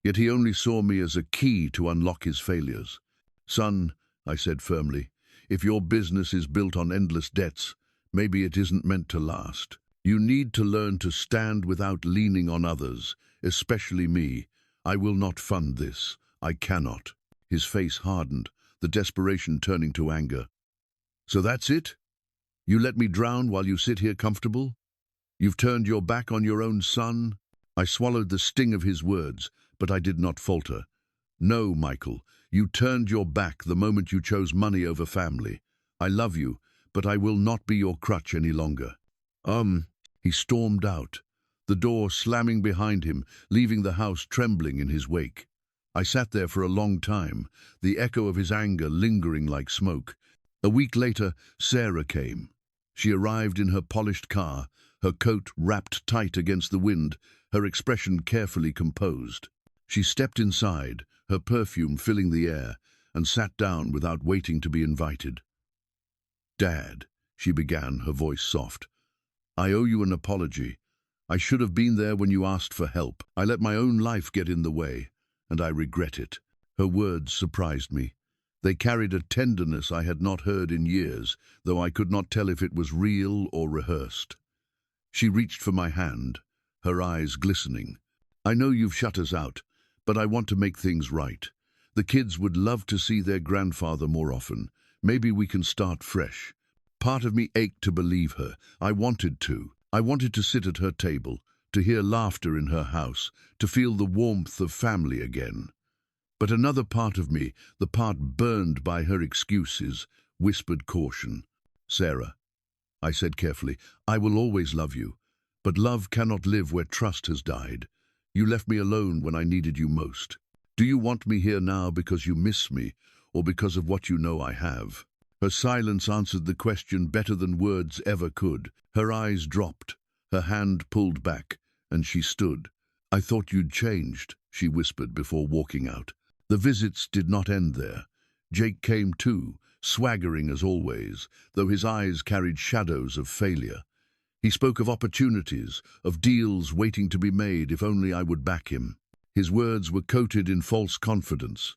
Yet he only saw me as a key to unlock his failures. "Son," I said firmly, "if your business is built on endless debts, maybe it isn't meant to last. You need to learn to stand without leaning on others, especially me. I will not fund this. I cannot." His face hardened, the desperation turning to anger. "So that's it? You let me drown while you sit here comfortable? You've turned your back on your own son?" I swallowed the sting of his words, but I did not falter. "No, Michael, you turned your back the moment you chose money over family. I love you, but I will not be your crutch any longer." He stormed out, the door slamming behind him, leaving the house trembling in his wake. I sat there for a long time, the echo of his anger lingering like smoke. A week later, Sarah came. She arrived in her polished car, her coat wrapped tight against the wind, her expression carefully composed. She stepped inside, her perfume filling the air, and sat down without waiting to be invited. "Dad," she began, her voice soft, "I owe you an apology. I should have been there when you asked for help. I let my own life get in the way, and I regret it." Her words surprised me. They carried a tenderness I had not heard in years, though I could not tell if it was real or rehearsed. She reached for my hand, her eyes glistening. "I know you've shut us out, but I want to make things right. The kids would love to see their grandfather more often. Maybe we can start fresh." Part of me ached to believe her. I wanted to. I wanted to sit at her table, to hear laughter in her house, to feel the warmth of family again. But another part of me, the part burned by her excuses, whispered caution. "Sarah," I said carefully, "I will always love you, but love cannot live where trust has died. You left me alone when I needed you most. Do you want me here now because you miss me, or because of what you know I have?" Her silence answered the question better than words ever could. Her eyes dropped, her hand pulled back, and she stood. "I thought you'd changed," she whispered before walking out. The visits did not end there. Jake came too, swaggering as always, though his eyes carried shadows of failure. He spoke of opportunities, of deals waiting to be made if only I would back him. His words were coated in false confidence,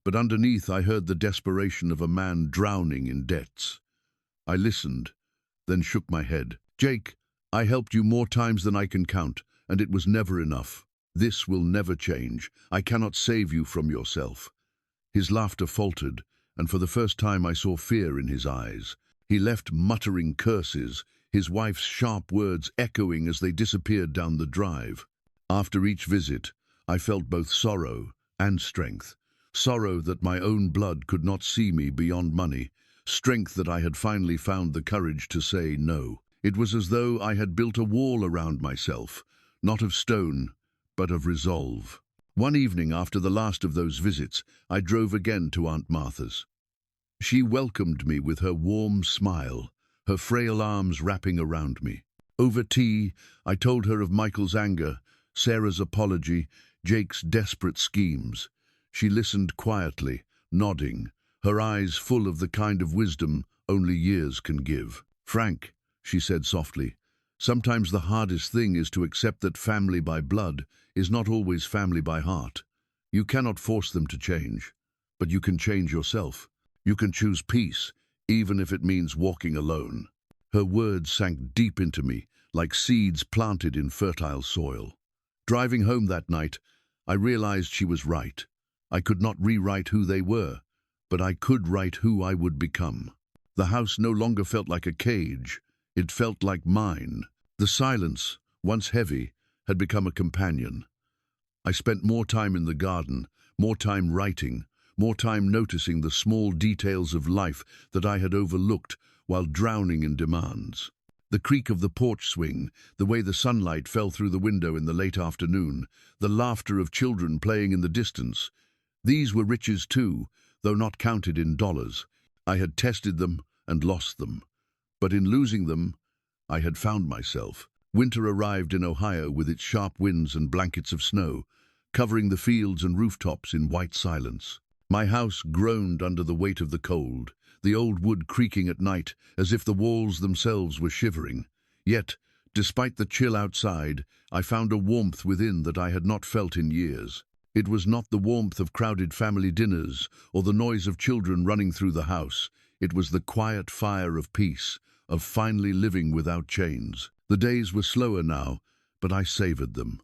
but underneath I heard the desperation of a man drowning in debts. I listened, then shook my head. Jake, I helped you more times than I can count, and it was never enough. This will never change. I cannot save you from yourself. His laughter faltered, and for the first time I saw fear in his eyes. He left muttering curses, his wife's sharp words echoing as they disappeared down the drive. After each visit, I felt both sorrow and strength. Sorrow that my own blood could not see me beyond money, strength that I had finally found the courage to say no. It was as though I had built a wall around myself, not of stone, but of resolve. One evening after the last of those visits, I drove again to Aunt Martha's. She welcomed me with her warm smile, her frail arms wrapping around me. Over tea, I told her of Michael's anger, Sarah's apology, Jake's desperate schemes. She listened quietly, nodding, her eyes full of the kind of wisdom only years can give. "Frank," she said softly, "sometimes the hardest thing is to accept that family by blood is not always family by heart. You cannot force them to change, but you can change yourself. You can choose peace, even if it means walking alone." Her words sank deep into me, like seeds planted in fertile soil. Driving home that night, I realized she was right. I could not rewrite who they were, but I could write who I would become. The house no longer felt like a cage. It felt like mine. The silence, once heavy, had become a companion. I spent more time in the garden, more time writing, more time noticing the small details of life that I had overlooked while drowning in demands. The creak of the porch swing, the way the sunlight fell through the window in the late afternoon, the laughter of children playing in the distance. These were riches too, though not counted in dollars. I had tested them and lost them. But in losing them, I had found myself. Winter arrived in Ohio with its sharp winds and blankets of snow, covering the fields and rooftops in white silence. My house groaned under the weight of the cold, the old wood creaking at night as if the walls themselves were shivering. Yet, despite the chill outside, I found a warmth within that I had not felt in years. It was not the warmth of crowded family dinners or the noise of children running through the house. It was the quiet fire of peace, of finally living without chains. The days were slower now, but I savored them.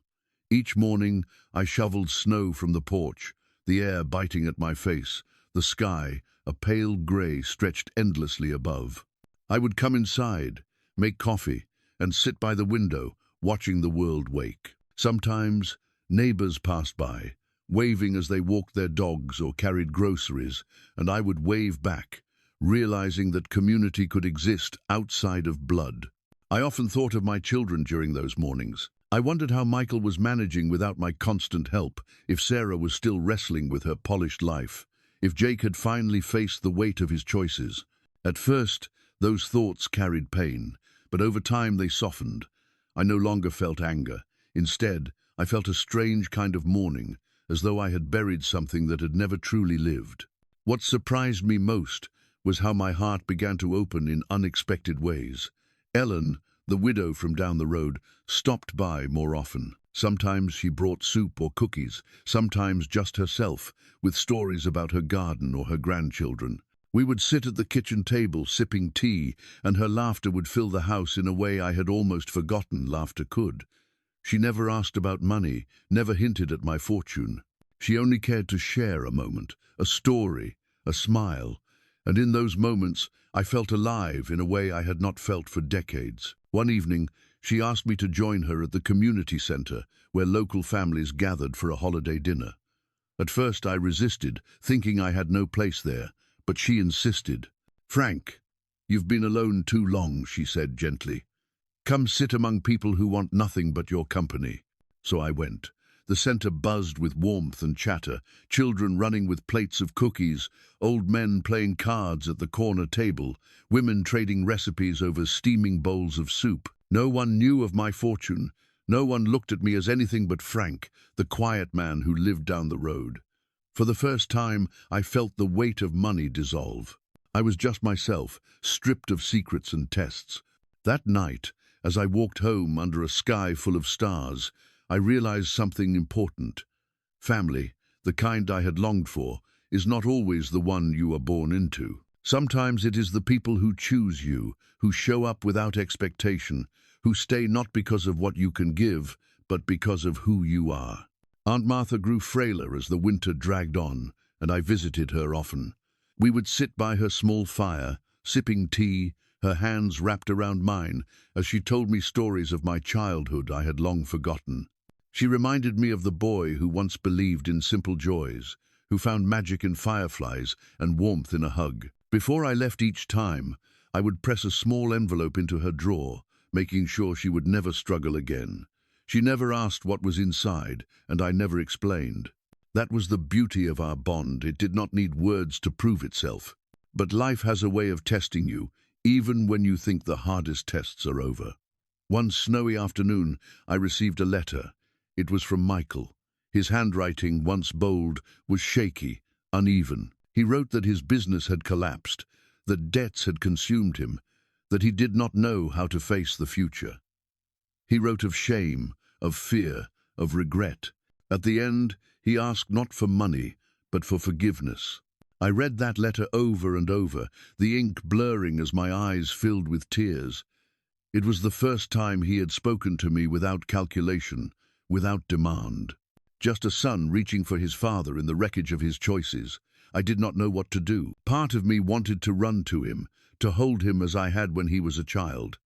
Each morning, I shoveled snow from the porch, the air biting at my face, the sky, a pale grey, stretched endlessly above. I would come inside, make coffee, and sit by the window, watching the world wake. Sometimes, neighbors passed by, waving as they walked their dogs or carried groceries, and I would wave back, realizing that community could exist outside of blood. I often thought of my children during those mornings. I wondered how Michael was managing without my constant help, if Sarah was still wrestling with her polished life, if Jake had finally faced the weight of his choices. At first, those thoughts carried pain, but over time they softened. I no longer felt anger. Instead, I felt a strange kind of mourning, as though I had buried something that had never truly lived. What surprised me most was how my heart began to open in unexpected ways. Ellen, the widow from down the road, stopped by more often. Sometimes she brought soup or cookies, sometimes just herself, with stories about her garden or her grandchildren. We would sit at the kitchen table sipping tea, and her laughter would fill the house in a way I had almost forgotten laughter could. She never asked about money, never hinted at my fortune. She only cared to share a moment, a story, a smile, and in those moments I felt alive in a way I had not felt for decades. One evening, she asked me to join her at the community center, where local families gathered for a holiday dinner. At first I resisted, thinking I had no place there, but she insisted. "Frank, you've been alone too long," she said gently. "Come sit among people who want nothing but your company." So I went. The center buzzed with warmth and chatter, children running with plates of cookies, old men playing cards at the corner table, women trading recipes over steaming bowls of soup. No one knew of my fortune. No one looked at me as anything but Frank, the quiet man who lived down the road. For the first time, I felt the weight of money dissolve. I was just myself, stripped of secrets and tests. That night, as I walked home under a sky full of stars, I realized something important. Family, the kind I had longed for, is not always the one you are born into. Sometimes it is the people who choose you, who show up without expectation, who stay not because of what you can give, but because of who you are. Aunt Martha grew frailer as the winter dragged on, and I visited her often. We would sit by her small fire, sipping tea, her hands wrapped around mine, as she told me stories of my childhood I had long forgotten. She reminded me of the boy who once believed in simple joys, who found magic in fireflies and warmth in a hug. Before I left each time, I would press a small envelope into her drawer, making sure she would never struggle again. She never asked what was inside, and I never explained. That was the beauty of our bond. It did not need words to prove itself. But life has a way of testing you, even when you think the hardest tests are over. One snowy afternoon, I received a letter. It was from Michael. His handwriting, once bold, was shaky, uneven. He wrote that his business had collapsed, that debts had consumed him, that he did not know how to face the future. He wrote of shame, of fear, of regret. At the end, he asked not for money, but for forgiveness. I read that letter over and over, the ink blurring as my eyes filled with tears. It was the first time he had spoken to me without calculation, without demand. Just a son reaching for his father in the wreckage of his choices. I did not know what to do. Part of me wanted to run to him, to hold him as I had when he was a child.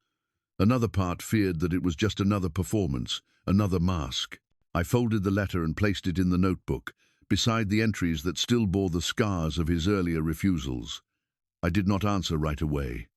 Another part feared that it was just another performance, another mask. I folded the letter and placed it in the notebook, beside the entries that still bore the scars of his earlier refusals. I did not answer right away.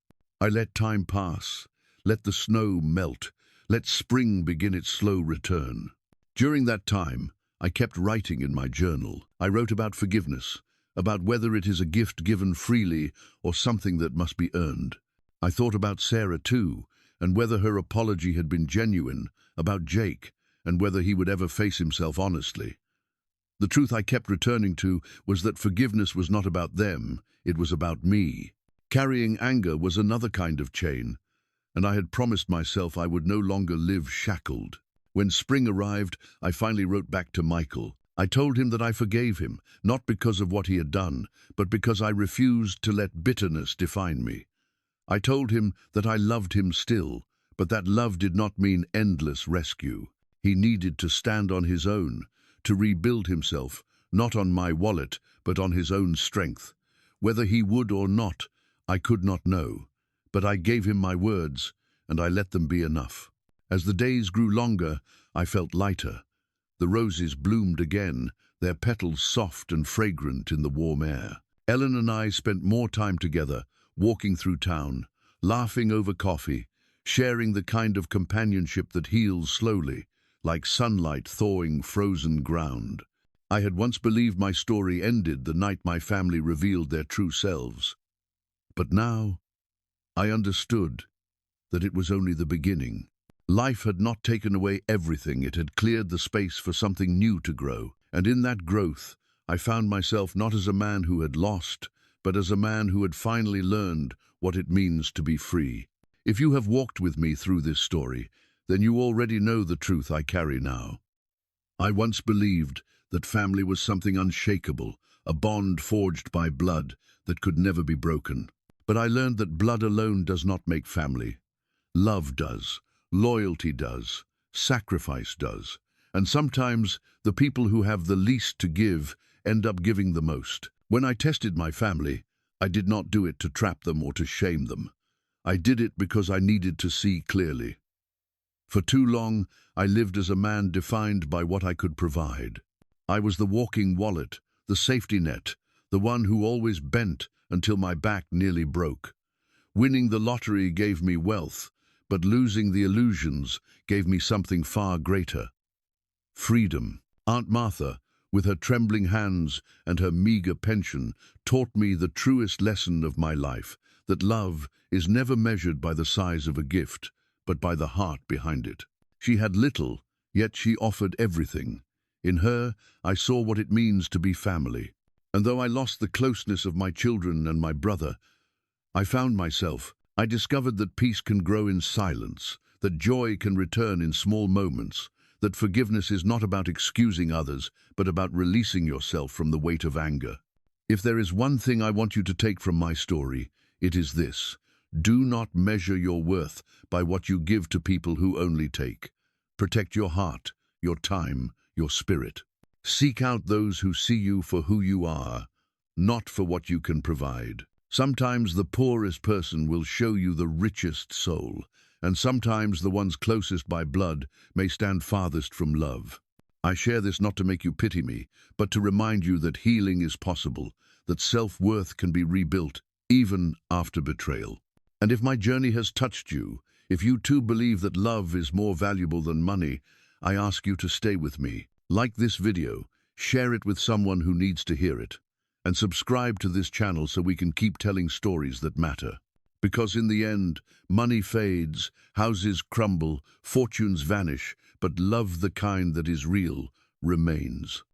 I let time pass, let the snow melt, let spring begin its slow return. During that time, I kept writing in my journal. I wrote about forgiveness, about whether it is a gift given freely or something that must be earned. I thought about Sarah too, and whether her apology had been genuine, about Jake, and whether he would ever face himself honestly. The truth I kept returning to was that forgiveness was not about them, it was about me. Carrying anger was another kind of chain, and I had promised myself I would no longer live shackled. When spring arrived, I finally wrote back to Michael. I told him that I forgave him, not because of what he had done, but because I refused to let bitterness define me. I told him that I loved him still, but that love did not mean endless rescue. He needed to stand on his own, to rebuild himself, not on my wallet, but on his own strength. Whether he would or not, I could not know, but I gave him my words, and I let them be enough. As the days grew longer, I felt lighter. The roses bloomed again, their petals soft and fragrant in the warm air. Ellen and I spent more time together, walking through town, laughing over coffee, sharing the kind of companionship that heals slowly, like sunlight thawing frozen ground. I had once believed my story ended the night my family revealed their true selves. But now, I understood that it was only the beginning. Life had not taken away everything, it had cleared the space for something new to grow. And in that growth, I found myself not as a man who had lost, but as a man who had finally learned what it means to be free. If you have walked with me through this story, then you already know the truth I carry now. I once believed that family was something unshakable, a bond forged by blood that could never be broken. But I learned that blood alone does not make family. Love does, loyalty does, sacrifice does, and sometimes the people who have the least to give end up giving the most. When I tested my family, I did not do it to trap them or to shame them. I did it because I needed to see clearly. For too long, I lived as a man defined by what I could provide. I was the walking wallet, the safety net, the one who always bent until my back nearly broke. Winning the lottery gave me wealth, but losing the illusions gave me something far greater. Freedom. Aunt Martha, with her trembling hands and her meager pension, taught me the truest lesson of my life, that love is never measured by the size of a gift, but by the heart behind it. She had little, yet she offered everything. In her, I saw what it means to be family. And though I lost the closeness of my children and my brother, I found myself. I discovered that peace can grow in silence, that joy can return in small moments, that forgiveness is not about excusing others, but about releasing yourself from the weight of anger. If there is one thing I want you to take from my story, it is this. Do not measure your worth by what you give to people who only take. Protect your heart, your time, your spirit. Seek out those who see you for who you are, not for what you can provide. Sometimes the poorest person will show you the richest soul, and sometimes the ones closest by blood may stand farthest from love. I share this not to make you pity me, but to remind you that healing is possible, that self-worth can be rebuilt, even after betrayal. And if my journey has touched you, if you too believe that love is more valuable than money, I ask you to stay with me. Like this video, share it with someone who needs to hear it, and subscribe to this channel so we can keep telling stories that matter. Because in the end, money fades, houses crumble, fortunes vanish, but love, the kind that is real, remains.